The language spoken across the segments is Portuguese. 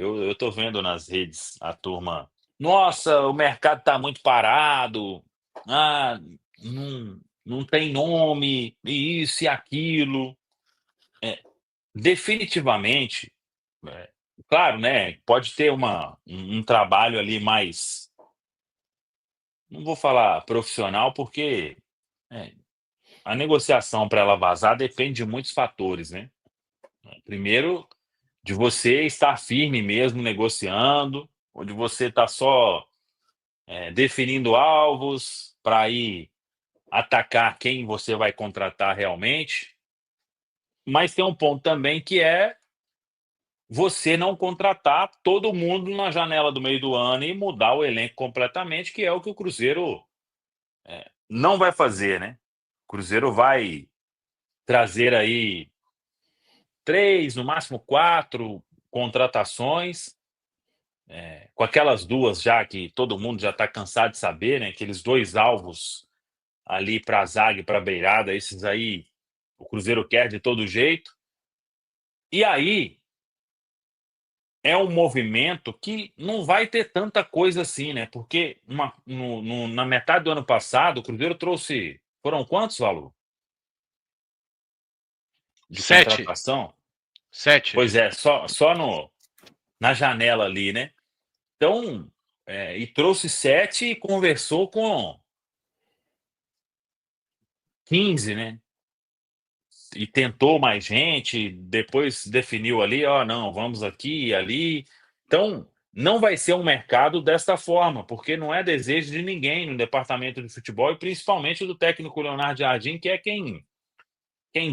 Eu tô vendo nas redes a turma: "Nossa, o mercado tá muito parado. Ah, não tem nome, e isso e aquilo". Eh, definitivamente, eh, claro, né, pode ter um trabalho ali mais, não vou falar profissional, porque, eh, a negociação para ela vazar depende de muitos fatores, né. Primeiro, de você estar firme mesmo negociando, ou de você estar só, definindo alvos para ir atacar quem você vai contratar realmente. Mas tem um ponto também que é você não contratar todo mundo na janela do meio do ano e mudar o elenco completamente, que é o que o Cruzeiro não vai fazer, né. O Cruzeiro vai trazer aí 3, no máximo 4 contratações, com aquelas 2 já que todo mundo já está cansado de saber, né, aqueles 2 alvos ali para a zaga e para a beirada, esses aí o Cruzeiro quer de todo jeito. E aí, é um movimento que não vai ter tanta coisa assim, né, porque na metade do ano passado o Cruzeiro trouxe, foram quantos, Valor, de 7. contratação? 7. Pois é, só no na janela ali, né. Então, e trouxe 7 e conversou com 15, né. E tentou mais gente, depois definiu ali: "Ó, não, vamos aqui e ali". Então, não vai ser um mercado desta forma, porque não é desejo de ninguém no departamento de futebol e principalmente do técnico Leonardo Jardim, que é quem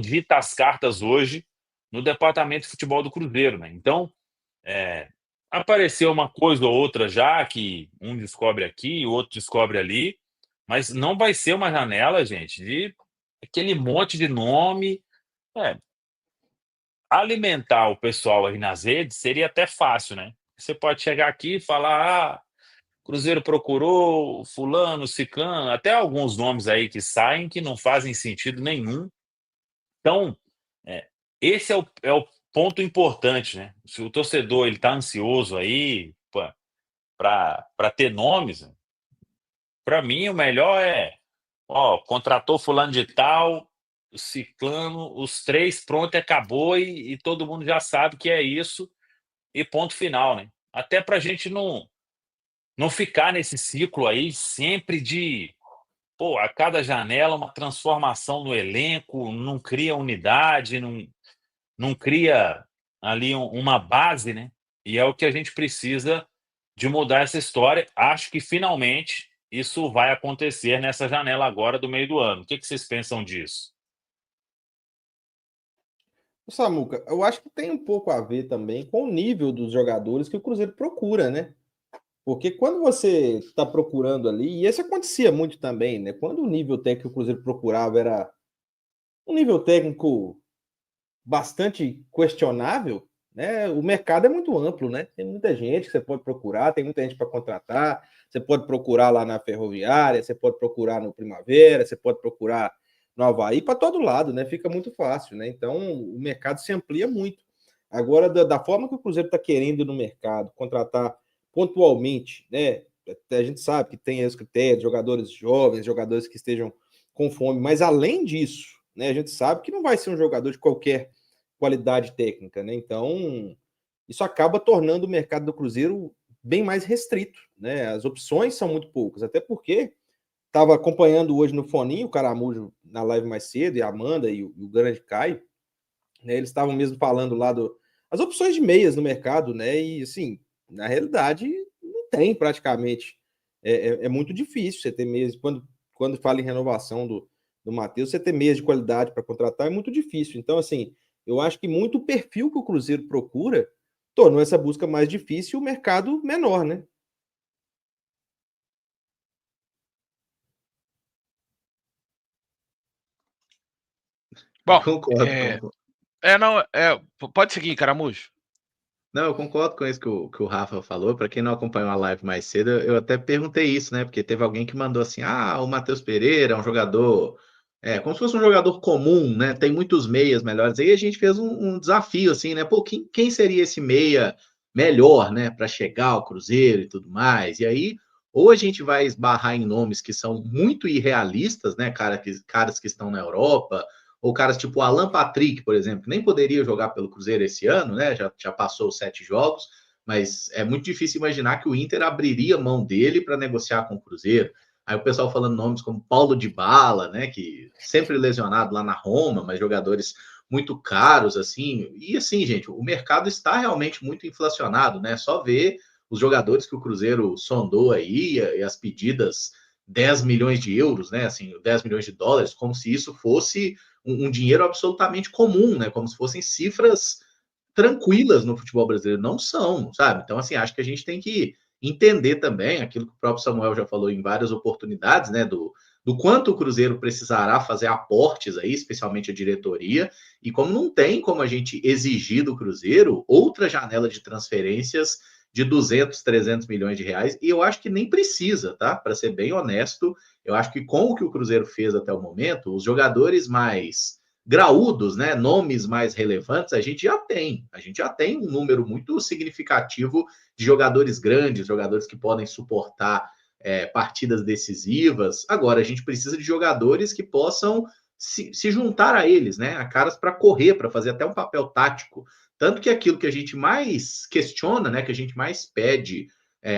dita as cartas hoje no departamento de futebol do Cruzeiro, né. Então, eh, apareceu uma coisa ou outra já que um descobre aqui, o outro descobre ali, mas não vai ser uma janela, gente, de aquele monte de nome. É, alimentar o pessoal aí nas redes seria até fácil, né. Você pode chegar aqui e falar: "Ah, Cruzeiro procurou fulano, ciclano", até alguns nomes aí que saem que não fazem sentido nenhum. Então, eh, esse é o ponto importante, né. Se o torcedor ele tá ansioso aí para ter nomes, para mim o melhor é: "Ó, contratou fulano de tal, ciclano, os 3 pronto e acabou e todo mundo já sabe que é isso, e ponto final", né. Até pra gente não ficar nesse ciclo aí sempre de, pô, a cada janela uma transformação no elenco, não cria unidade, não cria ali uma base, né. E é o que a gente precisa de mudar essa história. Acho que finalmente isso vai acontecer nessa janela agora do meio do ano. O que que vocês pensam disso? Samuca, eu acho que tem um pouco a ver também com o nível dos jogadores que o Cruzeiro procura, né? Porque quando você está procurando ali, e isso acontecia muito também, né? Quando o nível técnico que o Cruzeiro procurava era um nível técnico bastante questionável, né? O mercado é muito amplo, né? Tem muita gente que você pode procurar, tem muita gente para contratar. Você pode procurar lá na Ferroviária, você pode procurar no Primavera, você pode procurar no Avaí, para todo lado, né? Fica muito fácil, né? Então o mercado se amplia muito. Agora, da forma que o Cruzeiro está querendo no mercado, contratar pontualmente, né? A gente sabe que tem os critérios, jogadores jovens, jogadores que estejam com fome, mas além disso, né, a gente sabe que não vai ser um jogador de qualquer qualidade técnica, né? Então, isso acaba tornando o mercado do Cruzeiro bem mais restrito, né? As opções são muito poucas, até porque estava acompanhando hoje no Foninho o Caramujo na live mais cedo, e a Amanda e o grande Caio, né? Eles estavam mesmo falando lá as opções de meias no mercado, né? E assim, na realidade, não tem praticamente. É muito difícil você ter meias. Quando fala em renovação do Matheus, você ter meias de qualidade para contratar é muito difícil. Então, assim, eu acho que muito o perfil que o Cruzeiro procura tornou essa busca mais difícil e o mercado menor, né? Bom, Concordo com. não, pode seguir, Caramujo. Não, eu concordo com isso que o Rafa falou. Para quem não acompanhou a live mais cedo, eu até perguntei isso, né? Porque teve alguém que mandou assim: ah, o Matheus Pereira é um jogador. Como se fosse um jogador comum, né? Tem muitos meias melhores. Aí a gente fez um desafio, assim, né? Pô, quem seria esse meia melhor, né, para chegar ao Cruzeiro e tudo mais. E aí, ou a gente vai esbarrar em nomes que são muito irrealistas, né, caras que estão na Europa, ou caras tipo Alan Patrick, por exemplo, que nem poderia jogar pelo Cruzeiro esse ano, né, já passou os 7 jogos, mas é muito difícil imaginar que o Inter abriria mão dele para negociar com o Cruzeiro. Aí o pessoal falando nomes como Paulo Dybala, né, que sempre lesionado lá na Roma, mas jogadores muito caros, assim. E assim, gente, o mercado está realmente muito inflacionado, né? Só ver os jogadores que o Cruzeiro sondou aí e as pedidas 10 milhões de euros, né? Assim, 10 milhões de dólares, como se isso fosse um dinheiro absolutamente comum, né? Como se fossem cifras tranquilas no futebol brasileiro. Não são, sabe? Então, assim, acho que a gente tem que entender também aquilo que o próprio Samuel já falou em várias oportunidades, né? Do quanto o Cruzeiro precisará fazer aportes aí, especialmente a diretoria, e como não tem como a gente exigir do Cruzeiro outra janela de transferências de 200, 300 milhões de reais, e eu acho que nem precisa, tá? Para ser bem honesto, eu acho que com o que o Cruzeiro fez até o momento, os jogadores mais graúdos, né, nomes mais relevantes, a gente já tem um número muito significativo de jogadores grandes, jogadores que podem suportar partidas decisivas. Agora, a gente precisa de jogadores que possam se juntar a eles, né, a caras para correr, para fazer até um papel tático. Tanto que aquilo que a gente mais questiona, né, que a gente mais pede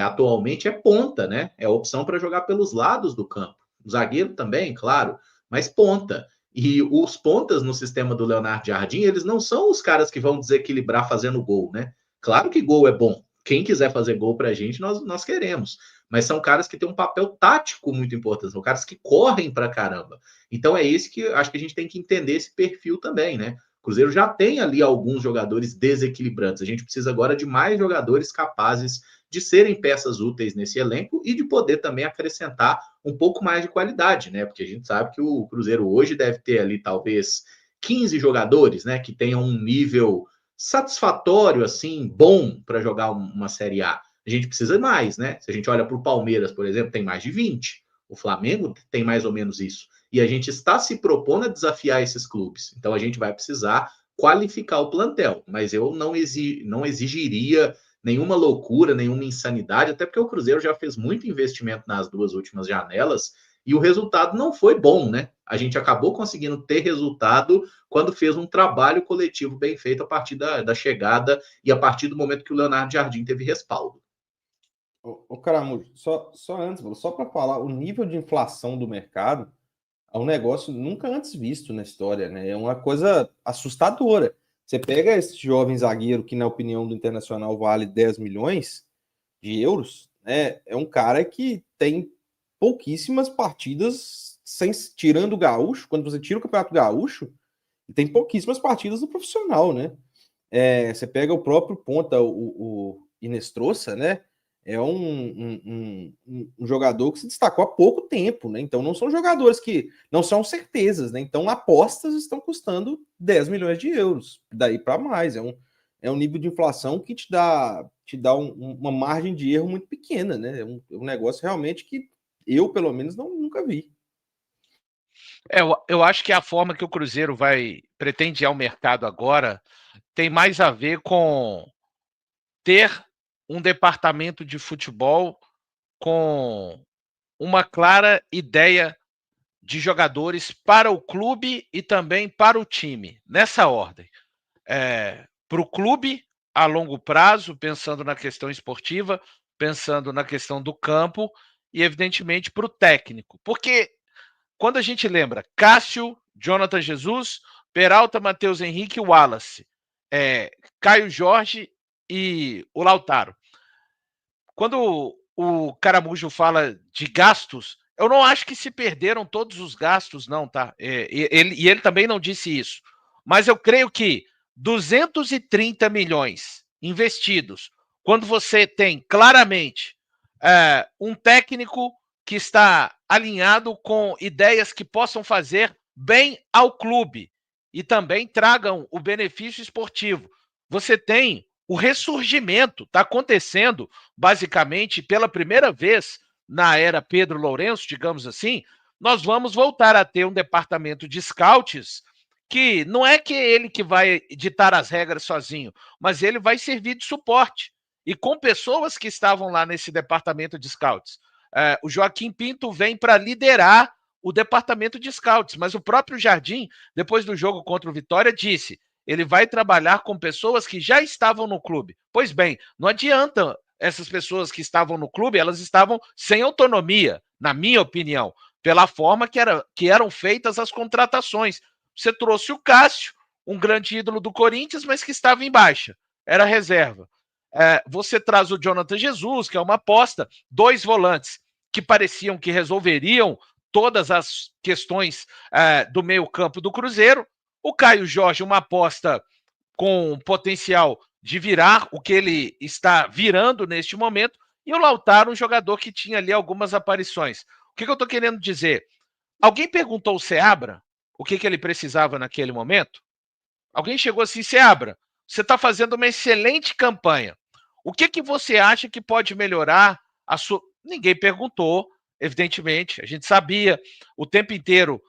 atualmente é ponta, né, é a opção para jogar pelos lados do campo. O zagueiro também, claro, mas ponta. E os pontas no sistema do Leonardo Jardim, eles não são os caras que vão desequilibrar fazendo gol, né? Claro que gol é bom. Quem quiser fazer gol pra gente, nós queremos. Mas são caras que têm um papel tático muito importante, são caras que correm pra caramba. Então é esse que acho que a gente tem que entender esse perfil também, né? O Cruzeiro já tem ali alguns jogadores desequilibrantes. A gente precisa agora de mais jogadores capazes de serem peças úteis nesse elenco e de poder também acrescentar um pouco mais de qualidade, né? Porque a gente sabe que o Cruzeiro hoje deve ter ali talvez 15 jogadores, né, que tenham um nível satisfatório, assim, bom para jogar uma Série A. A gente precisa mais, né? Se a gente olha para o Palmeiras, por exemplo, tem mais de 20. O Flamengo tem mais ou menos isso. E a gente está se propondo a desafiar esses clubes. Então a gente vai precisar qualificar o plantel. Mas eu não exigiria nenhuma loucura, nenhuma insanidade, até porque o Cruzeiro já fez muito investimento nas 2 últimas janelas e o resultado não foi bom, né? A gente acabou conseguindo ter resultado quando fez um trabalho coletivo bem feito a partir da chegada e a partir do momento que o Leonardo Jardim teve respaldo. Ô Caramujo, só antes, só para falar, o nível de inflação do mercado é um negócio nunca antes visto na história, né? É uma coisa assustadora. Você pega esse jovem zagueiro que, na opinião do Internacional, vale 10 milhões de euros, né? É um cara que tem pouquíssimas partidas, tirando o Gaúcho, quando você tira o Campeonato Gaúcho, tem pouquíssimas partidas no profissional, né? Você pega o próprio ponta, o Inestrosa, né? É um jogador que se destacou há pouco tempo, né? Então não são jogadores que não são certezas, né? Então apostas estão custando 10 milhões de euros, daí para mais. É um nível de inflação que te dá uma margem de erro muito pequena, né? É um negócio realmente que eu, pelo menos, nunca vi. Eu acho que a forma que o Cruzeiro pretende ir ao mercado agora tem mais a ver com ter um departamento de futebol com uma clara ideia de jogadores para o clube e também para o time, nessa ordem. Para o clube, a longo prazo, pensando na questão esportiva, pensando na questão do campo e, evidentemente, para o técnico. Porque quando a gente lembra Cássio, Jonathan Jesus, Peralta, Matheus Henrique, Wallace, Caio Jorge e o Lautaro. Quando o Caramujo fala de gastos, eu não acho que se perderam todos os gastos, não, tá? Ele também não disse isso. Mas eu creio que 230 milhões investidos, quando você tem claramente um técnico que está alinhado com ideias que possam fazer bem ao clube e também tragam o benefício esportivo. Você tem o ressurgimento, está acontecendo basicamente pela primeira vez na era Pedro Lourenço, digamos assim. Nós vamos voltar a ter um departamento de scouts que não é que ele que vai ditar as regras sozinho, mas ele vai servir de suporte. e com pessoas que estavam lá nesse departamento de scouts. O Joaquim Pinto vem para liderar o departamento de scouts, mas o próprio Jardim, depois do jogo contra o Vitória, disse: ele vai trabalhar com pessoas que já estavam no clube. Pois bem, não adianta essas pessoas que estavam no clube, elas estavam sem autonomia, na minha opinião, pela forma que eram feitas as contratações. Você trouxe o Cássio, um grande ídolo do Corinthians, mas que estava em baixa, era reserva. Você traz o Jonathan Jesus, que é uma aposta, 2 volantes que pareciam que resolveriam todas as questões do meio-campo do Cruzeiro. O Caio Jorge, uma aposta com potencial de virar o que ele está virando neste momento, e o Lautaro, um jogador que tinha ali algumas aparições. O que eu estou querendo dizer? Alguém perguntou ao Seabra o que ele precisava naquele momento? Alguém chegou assim: Seabra, você está fazendo uma excelente campanha. O que você acha que pode melhorar a sua... Ninguém perguntou, evidentemente, a gente sabia. O tempo inteiro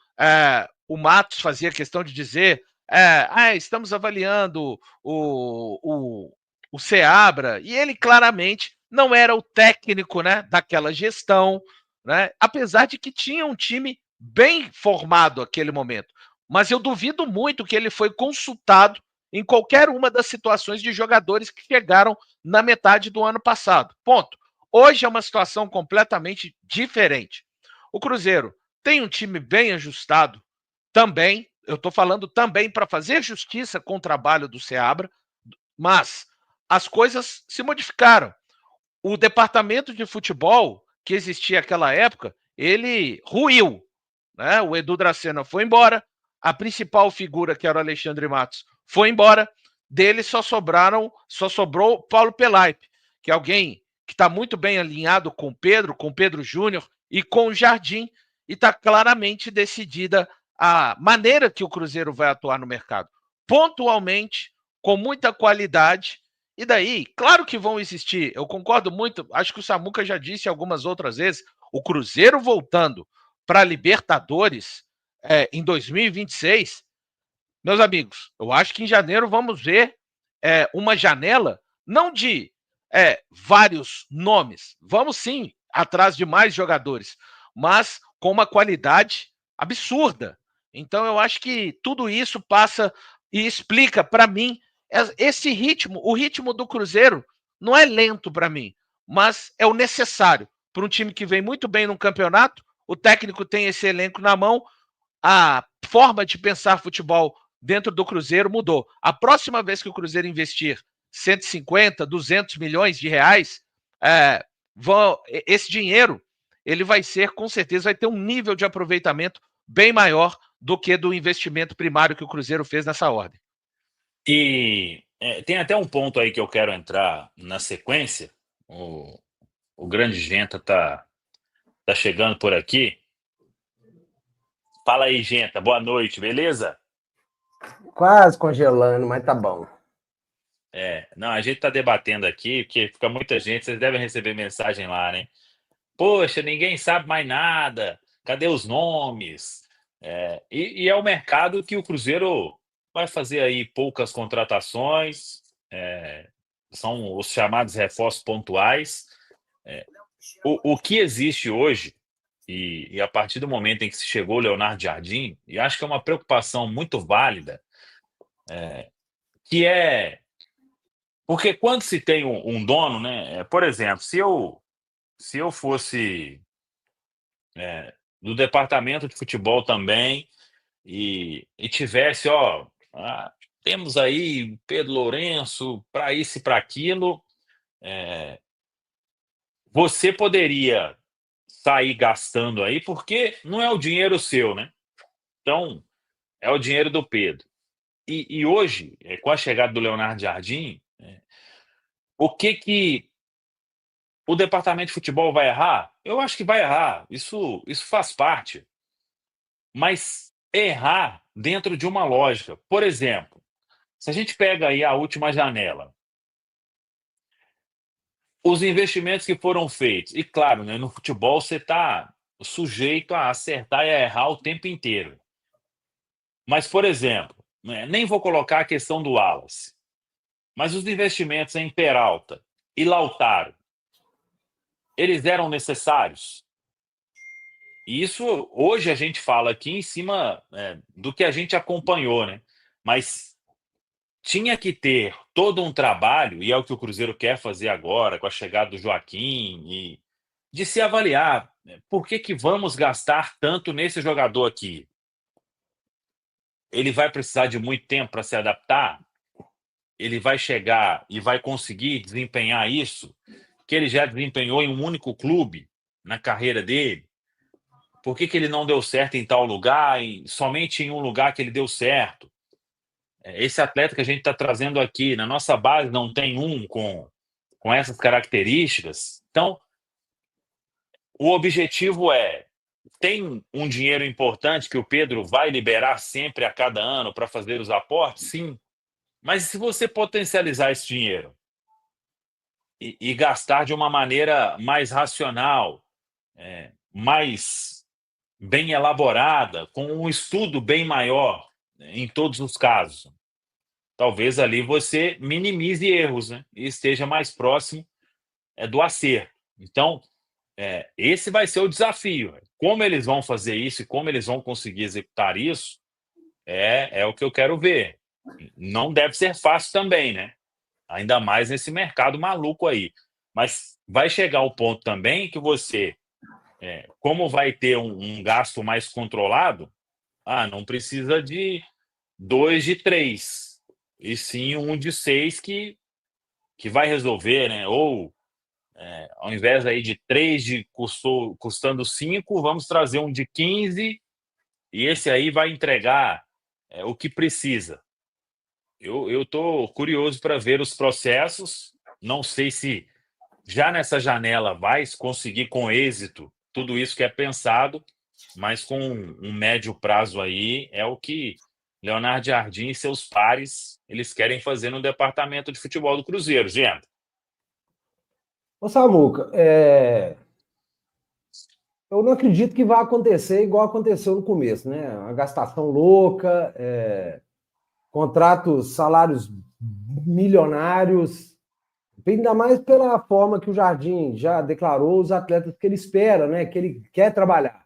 o Matos fazia questão de dizer: estamos avaliando o Seabra, e ele claramente não era o técnico, né, daquela gestão, né, apesar de que tinha um time bem formado naquele momento. Mas eu duvido muito que ele foi consultado em qualquer uma das situações de jogadores que chegaram na metade do ano passado. Ponto. Hoje é uma situação completamente diferente. O Cruzeiro tem um time bem ajustado também. Eu estou falando também para fazer justiça com o trabalho do Seabra, mas as coisas se modificaram. O departamento de futebol que existia naquela época, ele ruiu, né? O Edu Dracena foi embora, a principal figura, que era o Alexandre Matos, foi embora. Dele só sobrou Paulo Pelaipe, que é alguém que está muito bem alinhado com o Pedro Júnior e com o Jardim, e está claramente decidida a maneira que o Cruzeiro vai atuar no mercado. Pontualmente, com muita qualidade. E daí, claro que vão existir, eu concordo muito, acho que o Samuca já disse algumas outras vezes, o Cruzeiro voltando para a Libertadores em 2026, meus amigos, eu acho que em janeiro vamos ver uma janela, não de vários nomes, vamos sim atrás de mais jogadores, mas com uma qualidade absurda. Então eu acho que tudo isso passa e explica para mim esse ritmo. O ritmo do Cruzeiro não é lento para mim, mas é o necessário para um time que vem muito bem no campeonato. O técnico tem esse elenco na mão, a forma de pensar futebol dentro do Cruzeiro mudou. A próxima vez que o Cruzeiro investir 150, 200 milhões de reais, esse dinheiro ele vai ser, com certeza, vai ter um nível de aproveitamento bem maior do que do investimento primário que o Cruzeiro fez nessa ordem. E tem até um ponto aí que eu quero entrar na sequência. O grande Genta tá chegando por aqui. Fala aí, Genta. Boa noite, beleza? Quase congelando, mas tá bom. Não, a gente tá debatendo aqui, porque fica muita gente, vocês devem receber mensagem lá, né? Poxa, ninguém sabe mais nada, cadê os nomes? E é o mercado que o Cruzeiro vai fazer aí poucas contratações, são os chamados reforços pontuais. O que existe hoje, e a partir do momento em que se chegou o Leonardo Jardim, e acho que é uma preocupação muito válida, que é porque quando se tem um dono, né? Por exemplo, se eu fosse do departamento de futebol também e tivesse, temos aí Pedro Lourenço para isso e para aquilo, você poderia sair gastando aí, porque não é o dinheiro seu, né? Então, é o dinheiro do Pedro. E hoje, com a chegada do Leonardo Jardim, o que o departamento de futebol vai errar? Eu acho que vai errar. Isso faz parte. Mas errar dentro de uma lógica. Por exemplo, se a gente pega aí a última janela, os investimentos que foram feitos, e claro, né, no futebol você está sujeito a acertar e a errar o tempo inteiro. Mas, por exemplo, nem vou colocar a questão do Wallace, mas os investimentos em Peralta e Lautaro, eles eram necessários? E isso, hoje, a gente fala aqui em cima do que a gente acompanhou, né? Mas tinha que ter todo um trabalho, e é o que o Cruzeiro quer fazer agora, com a chegada do Joaquim, e de se avaliar, né, por que vamos gastar tanto nesse jogador aqui? Ele vai precisar de muito tempo para se adaptar? Ele vai chegar e vai conseguir desempenhar isso que ele já desempenhou em um único clube na carreira dele? Por que ele não deu certo em tal lugar, somente em um lugar que ele deu certo? Esse atleta que a gente está trazendo aqui, na nossa base não tem um com essas características. Então, o objetivo tem um dinheiro importante que o Pedro vai liberar sempre a cada ano para fazer os aportes? Sim. Mas se você potencializar esse dinheiro e gastar de uma maneira mais racional, mais bem elaborada, com um estudo bem maior, em todos os casos, talvez ali você minimize erros, né? E esteja mais próximo do acerto. Então, esse vai ser o desafio. Como eles vão fazer isso e como eles vão conseguir executar isso, é o que eu quero ver. Não deve ser fácil também, né? Ainda mais nesse mercado maluco aí. Mas vai chegar o ponto também que você, como vai ter um gasto mais controlado, não precisa de 2 de 3, e sim 1 de 6 que vai resolver, né? Ou, ao invés aí de 3 custando 5, vamos trazer um de 15, e esse aí vai entregar o que precisa. Eu estou curioso para ver os processos. Não sei se já nessa janela vai conseguir com êxito tudo isso que é pensado, mas com um médio prazo aí é o que Leonardo Jardim e seus pares eles querem fazer no departamento de futebol do Cruzeiro, gente. Ô, Samuca, eu não acredito que vai acontecer igual aconteceu no começo, né? A gastação louca, contratos, salários milionários, ainda mais pela forma que o Jardim já declarou os atletas que ele espera, né? Que ele quer trabalhar.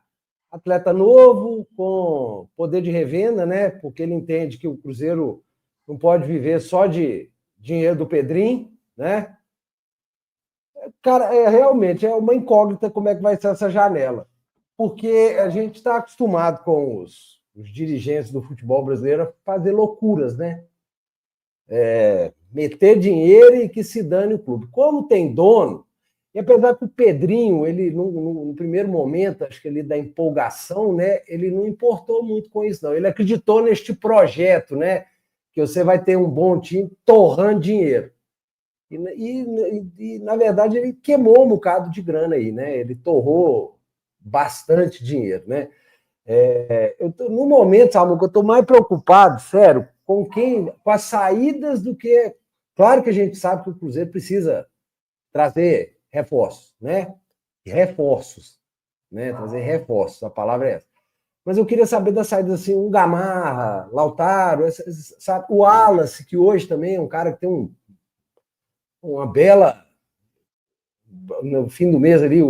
Atleta novo, com poder de revenda, né? Porque ele entende que o Cruzeiro não pode viver só de dinheiro do Pedrinho, né? Cara, realmente é uma incógnita como é que vai ser essa janela. Porque a gente está acostumado com os dirigentes do futebol brasileiro a fazer loucuras, né? Meter dinheiro e que se dane o clube. Como tem dono, e apesar que o Pedrinho, ele no primeiro momento, acho que ele da empolgação, né? Ele não importou muito com isso, não. Ele acreditou neste projeto, né? Que você vai ter um bom time torrando dinheiro. E na verdade, ele queimou um bocado de grana aí, né? Ele torrou bastante dinheiro, né? No momento, Samuel, que eu estou mais preocupado, sério, com as saídas do que. Claro que a gente sabe que o Cruzeiro precisa trazer reforços, né? Reforços, né? Trazer reforços, a palavra é essa. Mas eu queria saber das saídas assim, um Gamarra, Lautaro, sabe? O Wallace, que hoje também é um cara que tem uma bela. No fim do mês ali,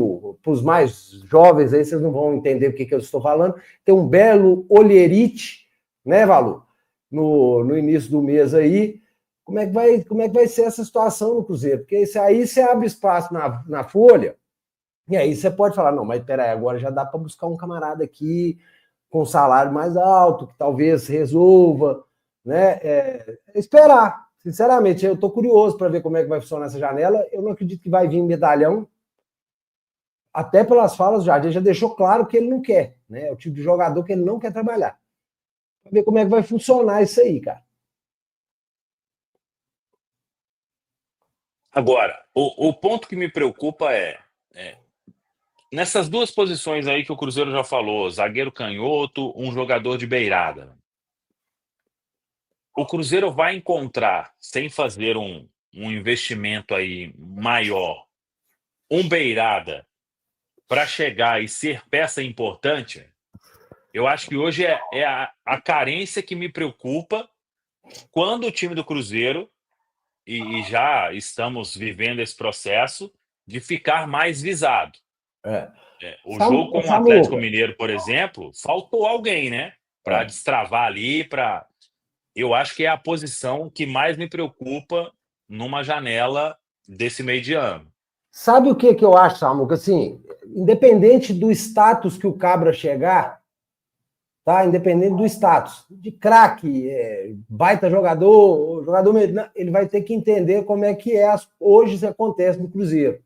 para os mais jovens aí, vocês não vão entender o que eu estou falando, tem um belo olherite, né, Valu? No início do mês aí. Como é que vai ser essa situação no Cruzeiro? Porque aí você abre espaço na folha, e aí você pode falar, não, mas peraí, agora já dá para buscar um camarada aqui com salário mais alto, que talvez resolva, né? Esperar. Sinceramente, eu estou curioso para ver como é que vai funcionar essa janela. Eu não acredito que vai vir medalhão. Até pelas falas, o Jardim já deixou claro que ele não quer, né? É o tipo de jogador que ele não quer trabalhar. Para ver como é que vai funcionar isso aí, cara. Agora, o ponto que me preocupa nessas duas posições aí que o Cruzeiro já falou, zagueiro canhoto, um jogador de beirada. O Cruzeiro vai encontrar, sem fazer um investimento aí maior, um beirada para chegar e ser peça importante. Eu acho que hoje é a carência que me preocupa quando o time do Cruzeiro e já estamos vivendo esse processo de ficar mais visado. É. O jogo com o Atlético Samuca, Mineiro, por exemplo, faltou alguém, né? Para é. destravar ali, para. Eu acho que é a posição que mais me preocupa numa janela desse meio de ano. Sabe o que eu acho, Samuca? Assim, independente do status que o Cabra chegar, tá? Independente do status, de craque, baita jogador, ele vai ter que entender como é que hoje isso acontece no Cruzeiro.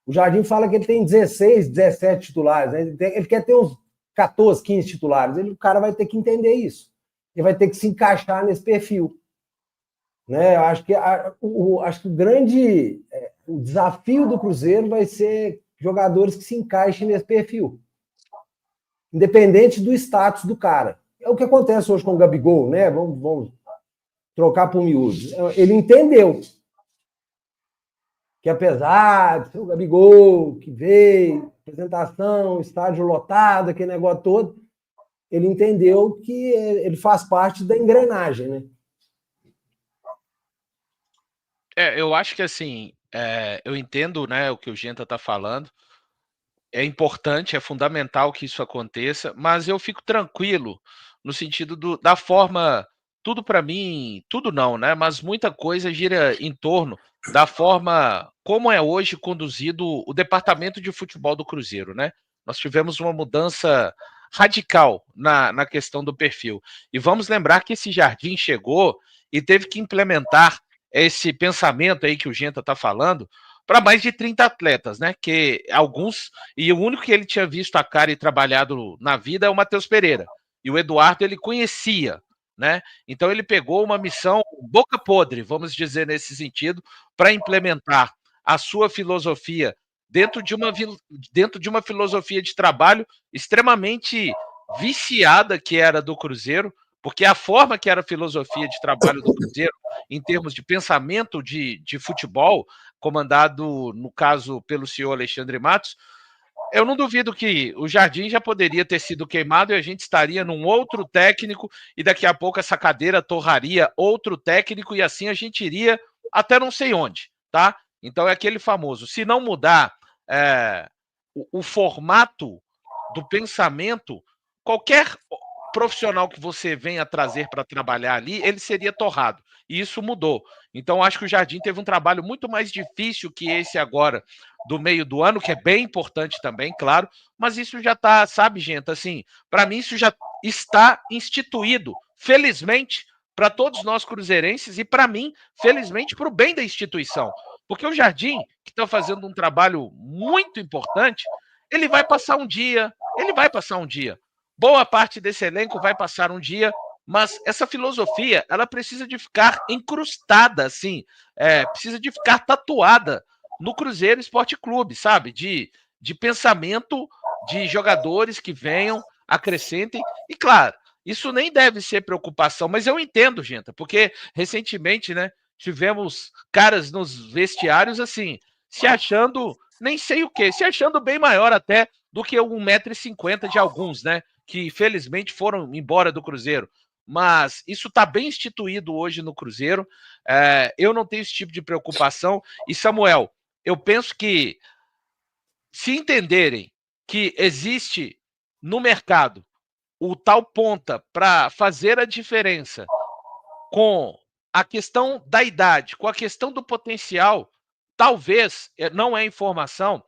O Jardim fala que ele tem 16, 17 titulares, né? Ele quer ter uns 14, 15 titulares. O cara vai ter que entender isso. Ele vai ter que se encaixar nesse perfil. Né? Eu acho que, acho que o desafio do Cruzeiro vai ser jogadores que se encaixem nesse perfil. Independente do status do cara. É o que acontece hoje com o Gabigol, né? Vamos trocar por miúdos. Ele entendeu que apesar de ser o Gabigol, que veio, apresentação, estádio lotado, aquele negócio todo, ele entendeu que ele faz parte da engrenagem, né? Eu acho que assim, eu entendo, né, o que o Genta está falando. É importante, é fundamental que isso aconteça, mas eu fico tranquilo no sentido da forma. Tudo para mim, tudo não, né? Mas muita coisa gira em torno da forma como é hoje conduzido o departamento de futebol do Cruzeiro, né? Nós tivemos uma mudança radical na questão do perfil. E vamos lembrar que esse Jardim chegou e teve que implementar esse pensamento aí que o Genta está falando para mais de 30 atletas, né? Que alguns. E o único que ele tinha visto a cara e trabalhado na vida é o Matheus Pereira. E o Eduardo ele conhecia, né? Então ele pegou uma missão boca podre, vamos dizer nesse sentido, para implementar a sua filosofia dentro de uma filosofia de trabalho extremamente viciada que era do Cruzeiro, porque a forma que era a filosofia de trabalho do Cruzeiro, em termos de pensamento de futebol, comandado, no caso, pelo senhor Alexandre Matos, eu não duvido que o Jardim já poderia ter sido queimado e a gente estaria num outro técnico e daqui a pouco essa cadeira torraria outro técnico e assim a gente iria até não sei onde, tá? Então é aquele famoso, se não mudar o formato do pensamento, qualquer profissional que você venha trazer para trabalhar ali, ele seria torrado. E isso mudou. Então, acho que o Jardim teve um trabalho muito mais difícil que esse agora, do meio do ano, que é bem importante também, claro, mas isso já está, sabe, gente, assim, para mim isso já está instituído, felizmente, para todos nós cruzeirenses e para mim, felizmente, para o bem da instituição. Porque o Jardim, que está fazendo um trabalho muito importante, ele vai passar um dia, boa parte desse elenco vai passar um dia, mas essa filosofia, ela precisa de ficar incrustada, assim, precisa de ficar tatuada no Cruzeiro Esporte Clube, sabe? De pensamento de jogadores que venham, acrescentem. E, claro, isso nem deve ser preocupação, mas eu entendo, gente, porque recentemente, né, tivemos caras nos vestiários, assim, se achando, nem sei o quê, se achando bem maior até do que 1,50 m de alguns, né? Que felizmente foram embora do Cruzeiro. Mas isso está bem instituído hoje no Cruzeiro. Eu não tenho esse tipo de preocupação. E, Samuel, eu penso que se entenderem que existe no mercado o tal ponta para fazer a diferença com a questão da idade, com a questão do potencial, talvez, não é informação,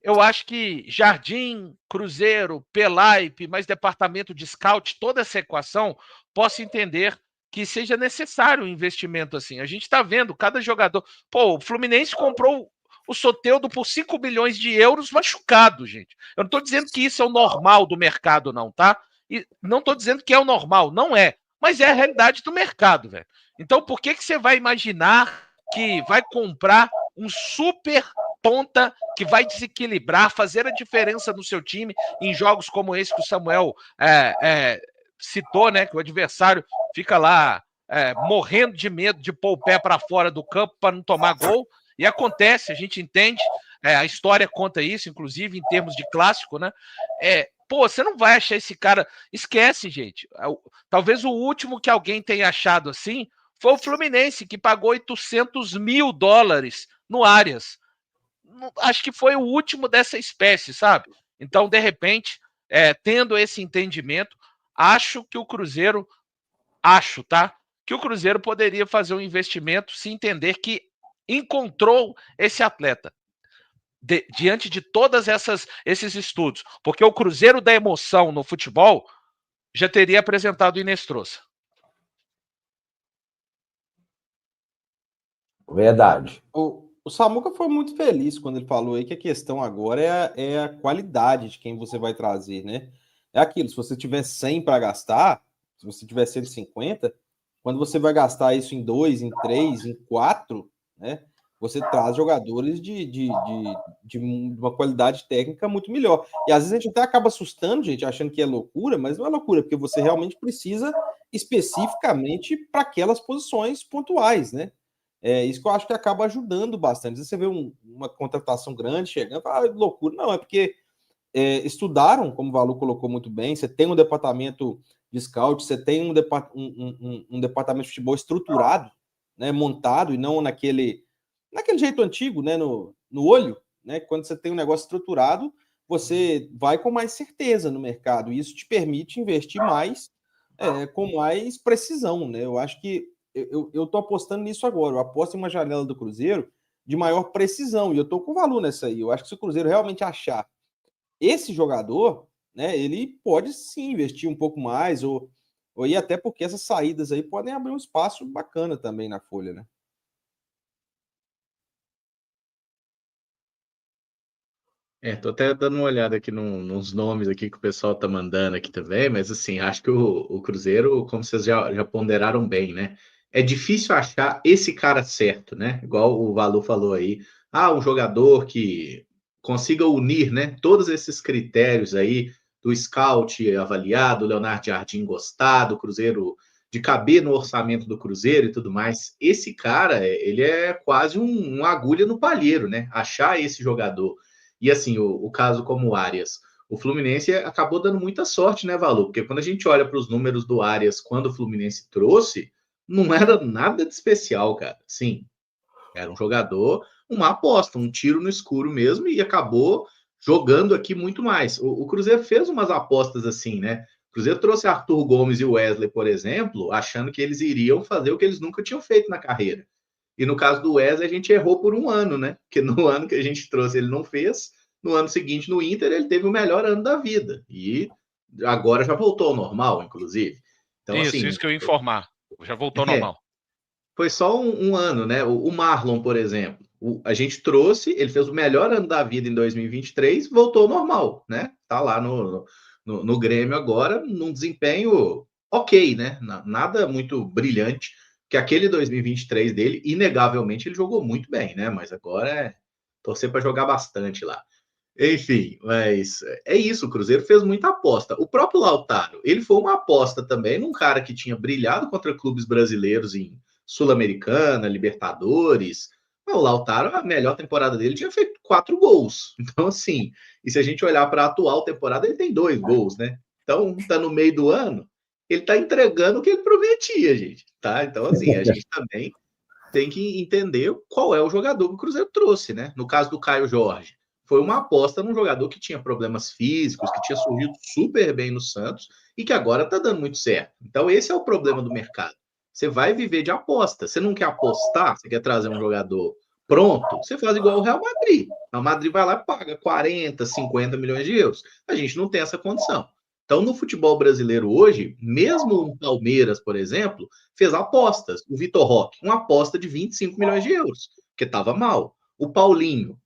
eu acho que Jardim, Cruzeiro, Pelaipe, mais departamento de scout, toda essa equação, posso entender que seja necessário um investimento assim. A gente está vendo cada jogador. Pô, o Fluminense comprou o Soteldo por 5 milhões de euros machucado, gente. Eu não estou dizendo que isso é o normal do mercado, não, tá? E não estou dizendo que é o normal, não é. Mas é a realidade do mercado, velho. Então, por que você vai imaginar que vai comprar um super ponta que vai desequilibrar, fazer a diferença no seu time em jogos como esse que o Samuel citou, né? Que o adversário fica lá morrendo de medo de pôr o pé para fora do campo para não tomar gol. E acontece, a gente entende, a história conta isso, inclusive em termos de clássico, né? Pô, você não vai achar esse cara. Esquece, gente. Talvez o último que alguém tenha achado assim Foi o Fluminense que pagou $800 mil no Arias. Acho que foi o último dessa espécie, sabe? Então, de repente, tendo esse entendimento, acho que o Cruzeiro, que o Cruzeiro poderia fazer um investimento se entender que encontrou esse atleta. Diante de todas esses estudos, porque o Cruzeiro da emoção no futebol já teria apresentado o Inestrosa. Verdade. O Samuca foi muito feliz quando ele falou aí que a questão agora é a qualidade de quem você vai trazer, né? É aquilo, se você tiver 100 para gastar, se você tiver 150, quando você vai gastar isso em 2, em 3, em 4, né? Você traz jogadores de uma qualidade técnica muito melhor. E às vezes a gente até acaba assustando, gente, achando que é loucura, mas não é loucura, porque você realmente precisa especificamente para aquelas posições pontuais, né? É isso que eu acho que acaba ajudando bastante. Às vezes você vê uma contratação grande chegando, loucura. Não, é porque estudaram, como o Valu colocou muito bem, você tem um departamento de scout, você tem um departamento de futebol estruturado, né, montado, e não naquele jeito antigo, né, no olho, né? Quando você tem um negócio estruturado, você vai com mais certeza no mercado, e isso te permite investir mais, com mais precisão, né? Eu acho que eu tô apostando nisso agora. Eu aposto em uma janela do Cruzeiro de maior precisão, e eu tô com valor nessa aí. Eu acho que se o Cruzeiro realmente achar esse jogador, né, ele pode sim investir um pouco mais, ou ir até porque essas saídas aí podem abrir um espaço bacana também na folha, né? Tô até dando uma olhada aqui nos nomes aqui que o pessoal tá mandando aqui também, mas assim, acho que o Cruzeiro, como vocês já ponderaram bem, né? É difícil achar esse cara certo, né? Igual o Valu falou aí. Um jogador que consiga unir, né, todos esses critérios aí do scout avaliado, o Leonardo Jardim gostado, o Cruzeiro de caber no orçamento do Cruzeiro e tudo mais. Esse cara, ele é quase uma agulha no palheiro, né? Achar esse jogador. E assim, o caso como o Arias, o Fluminense acabou dando muita sorte, né, Valu? Porque quando a gente olha para os números do Arias quando o Fluminense trouxe, não era nada de especial, cara. Sim, era um jogador, uma aposta, um tiro no escuro mesmo, e acabou jogando aqui muito mais. O Cruzeiro fez umas apostas assim, né? O Cruzeiro trouxe Arthur Gomes e Wesley, por exemplo, achando que eles iriam fazer o que eles nunca tinham feito na carreira. E no caso do Wesley, a gente errou por um ano, né? Porque no ano que a gente trouxe, ele não fez. No ano seguinte, no Inter, ele teve o melhor ano da vida. E agora já voltou ao normal, inclusive. Então, assim, isso que eu ia informar. Já voltou ao normal. Foi só um ano, né? O Marlon, por exemplo, a gente trouxe, ele fez o melhor ano da vida em 2023, voltou ao normal, né? Tá lá no Grêmio agora, num desempenho ok, né? Nada muito brilhante, que aquele 2023 dele, inegavelmente, ele jogou muito bem, né? Mas agora é torcer para jogar bastante lá. Enfim, mas é isso, o Cruzeiro fez muita aposta. O próprio Lautaro, ele foi uma aposta também num cara que tinha brilhado contra clubes brasileiros em Sul-Americana, Libertadores. O Lautaro, a melhor temporada dele, tinha feito 4 gols. Então, assim, e se a gente olhar para a atual temporada, ele tem 2 gols, né? Então, tá no meio do ano, ele tá entregando o que ele prometia, gente, tá? Então, assim, a gente também tem que entender qual é o jogador que o Cruzeiro trouxe, né? No caso do Caio Jorge, foi uma aposta num jogador que tinha problemas físicos, que tinha surgido super bem no Santos e que agora tá dando muito certo. Então, esse é o problema do mercado. Você vai viver de aposta. Você não quer apostar, você quer trazer um jogador pronto, você faz igual o Real Madrid. O Madrid vai lá e paga 40, 50 milhões de euros. A gente não tem essa condição. Então, no futebol brasileiro hoje, mesmo o Palmeiras, por exemplo, fez apostas. O Vitor Roque, uma aposta de 25 milhões de euros, que estava mal. O Paulinho,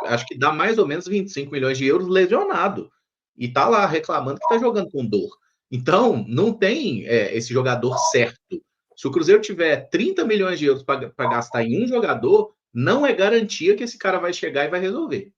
acho que dá mais ou menos 25 milhões de euros lesionado. E tá lá reclamando que tá jogando com dor. Então, não tem esse jogador certo. Se o Cruzeiro tiver 30 milhões de euros para gastar em um jogador, não é garantia que esse cara vai chegar e vai resolver.